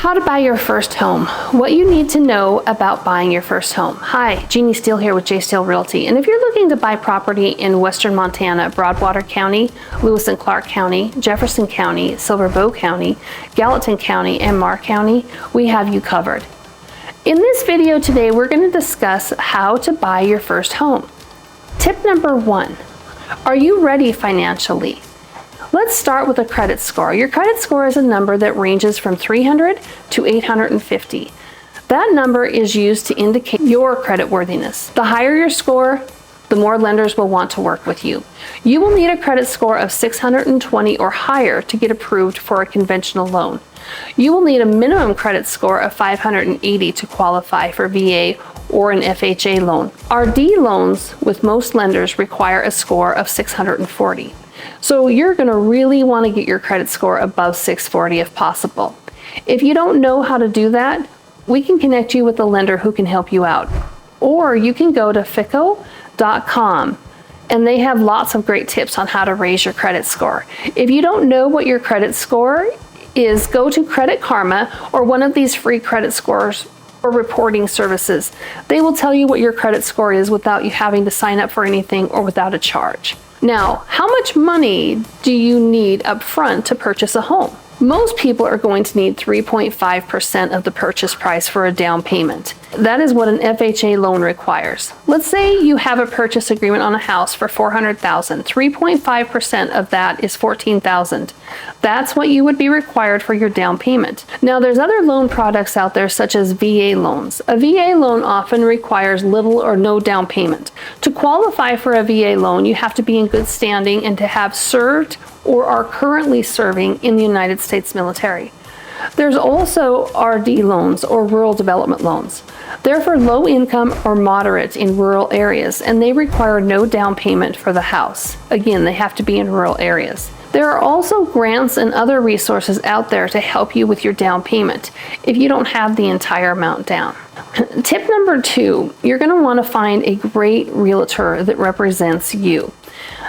How to buy your first home. What you need to know about buying your first home. Hi, Jeannie Steele here with J Steele Realty. And if you're looking to buy property in western Montana, Broadwater County, Lewis and Clark County, Jefferson County, Silver Bow County, Gallatin County, and Marr County, we have you covered. In this video today, we're going to discuss how to buy your first home. Tip number 1, are you ready financially? Let's start with a credit score. Your credit score is a number that ranges from 300 to 850. That number is used to indicate your credit worthiness. The higher your score, the more lenders will want to work with you. You will need a credit score of 620 or higher to get approved for a conventional loan. You will need a minimum credit score of 580 to qualify for VA or an FHA loan. RD loans with most lenders require a score of 640. So you're going to really want to get your credit score above 640 if possible. If you don't know how to do that, we can connect you with a lender who can help you out. Or you can go to fico.com and they have lots of great tips on how to raise your credit score. If you don't know what your credit score is, go to Credit Karma or one of these free credit scores or reporting services. They will tell you what your credit score is without you having to sign up for anything or without a charge. Now, how much money do you need up front to purchase a home? Most people are going to need 3.5% of the purchase price for a down payment. That is what an FHA loan requires. Let's say you have a purchase agreement on a house for $400,000. 3.5% of that is $14,000. That's what you would be required for your down payment. Now, there's other loan products out there such as VA loans. A VA loan often requires little or no down payment. To qualify for a VA loan, you have to be in good standing and to have served or are currently serving in the United States military. There's also RD loans or rural development loans. They're for low income or moderate in rural areas and they require no down payment for the house. Again, they have to be in rural areas. There are also grants and other resources out there to help you with your down payment if you don't have the entire amount down. Tip number 2, you're going to want to find a great realtor that represents you.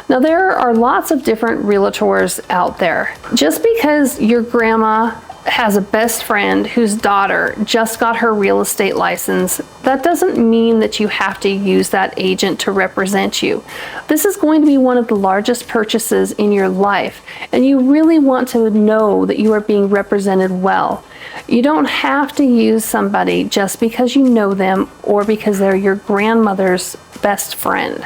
Now, there are lots of different realtors out there. Just because your grandma has a best friend whose daughter just got her real estate license, that doesn't mean that you have to use that agent to represent you. This is going to be one of the largest purchases in your life, and you really want to know that you are being represented well. You don't have to use somebody just because you know them or because they're your grandmother's best friend.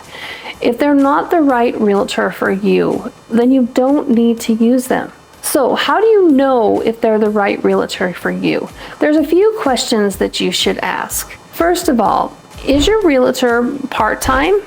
If they're not the right realtor for you, then you don't need to use them. So how do you know if they're the right realtor for you? There's a few questions that you should ask. First of all, is your realtor part-time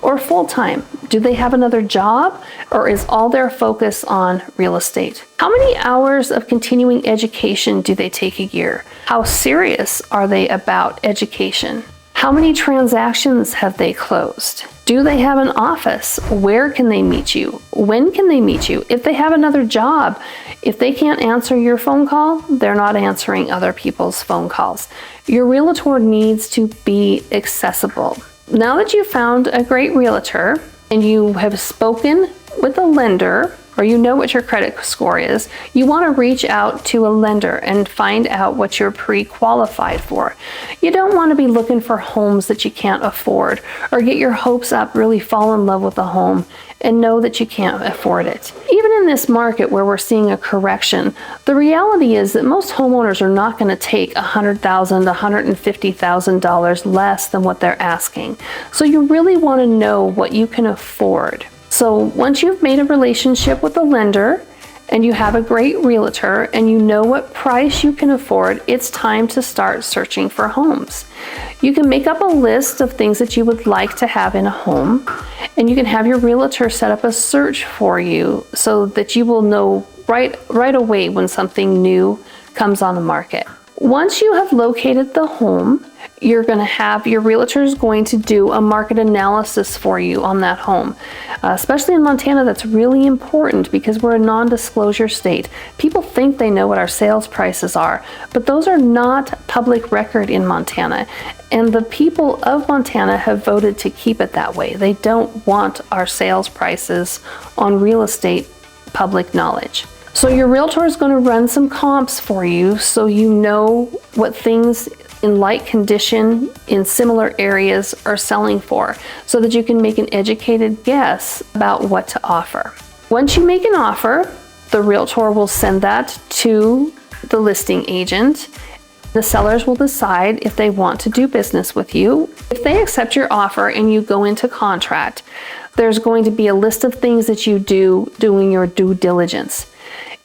or full-time? Do they have another job or is all their focus on real estate? How many hours of continuing education do they take a year? How serious are they about education? How many transactions have they closed? Do they have an office? Where can they meet you? When can they meet you? If they have another job, if they can't answer your phone call, they're not answering other people's phone calls. Your realtor needs to be accessible. Now that you've found a great realtor and you have spoken with a lender, or you know what your credit score is, you want to reach out to a lender and find out what you're pre-qualified for. You don't want to be looking for homes that you can't afford or get your hopes up, really fall in love with a home and know that you can't afford it. Even in this market where we're seeing a correction, the reality is that most homeowners are not going to take $100,000 to $150,000 less than what they're asking. So you really want to know what you can afford. So once you've made a relationship with a lender and you have a great realtor and you know what price you can afford, it's time to start searching for homes. You can make up a list of things that you would like to have in a home, and you can have your realtor set up a search for you so that you will know right away when something new comes on the market. Once you have located the home, your realtor is going to do a market analysis for you on that home. Especially in Montana, that's really important because we're a non-disclosure state. People think they know what our sales prices are, but those are not public record in Montana. And the people of Montana have voted to keep it that way. They don't want our sales prices on real estate public knowledge. So your realtor is going to run some comps for you so you know what things in like condition in similar areas are selling for, so that you can make an educated guess about what to offer. Once you make an offer, the realtor will send that to the listing agent. The sellers will decide if they want to do business with you. If they accept your offer and you go into contract, there's going to be a list of things that you do doing your due diligence.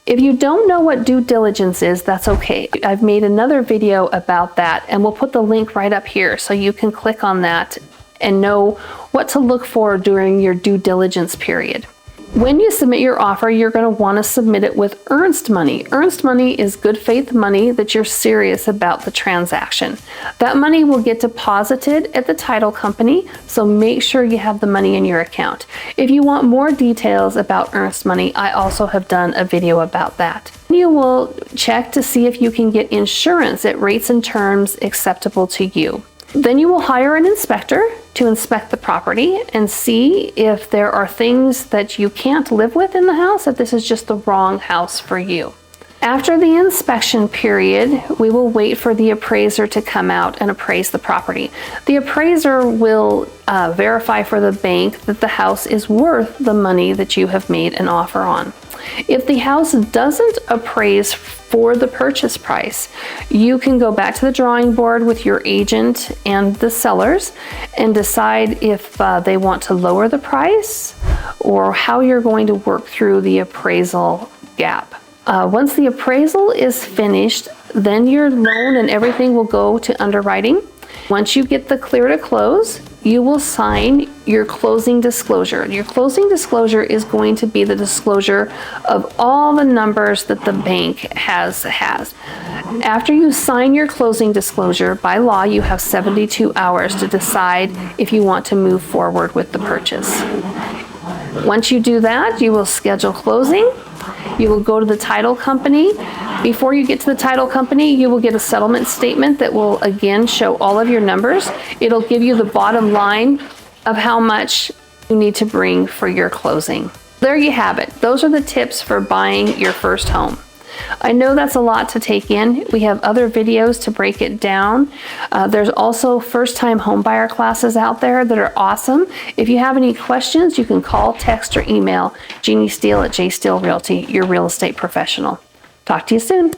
If you don't know what due diligence is, that's okay. I've made another video about that, and we'll put the link right up here so you can click on that and know what to look for during your due diligence period. When you submit your offer, you're going to want to submit it with earnest money. Earnest money is good faith money that you're serious about the transaction. That money will get deposited at the title company, so make sure you have the money in your account. If you want more details about earnest money, I also have done a video about that. You will check to see if you can get insurance at rates and terms acceptable to you. Then you will hire an inspector to inspect the property and see if there are things that you can't live with in the house, if this is just the wrong house for you. After the inspection period, we will wait for the appraiser to come out and appraise the property. The appraiser will verify for the bank that the house is worth the money that you have made an offer on. If the house doesn't appraise for the purchase price, you can go back to the drawing board with your agent and the sellers and decide if they want to lower the price or how you're going to work through the appraisal gap. Once the appraisal is finished, then your loan and everything will go to underwriting. Once you get the clear to close, you will sign your closing disclosure. Your closing disclosure is going to be the disclosure of all the numbers that the bank has. After you sign your closing disclosure, by law, you have 72 hours to decide if you want to move forward with the purchase. Once you do that, you will schedule closing. You will go to the title company. Before you get to the title company, you will get a settlement statement that will again show all of your numbers. It'll give you the bottom line of how much you need to bring for your closing. There you have it. Those are the tips for buying your first home. I know that's a lot to take in. We have other videos to break it down. There's also first-time homebuyer classes out there that are awesome. If you have any questions, you can call, text, or email Jeannie Steele at J Steele Realty, your real estate professional. Talk to you soon.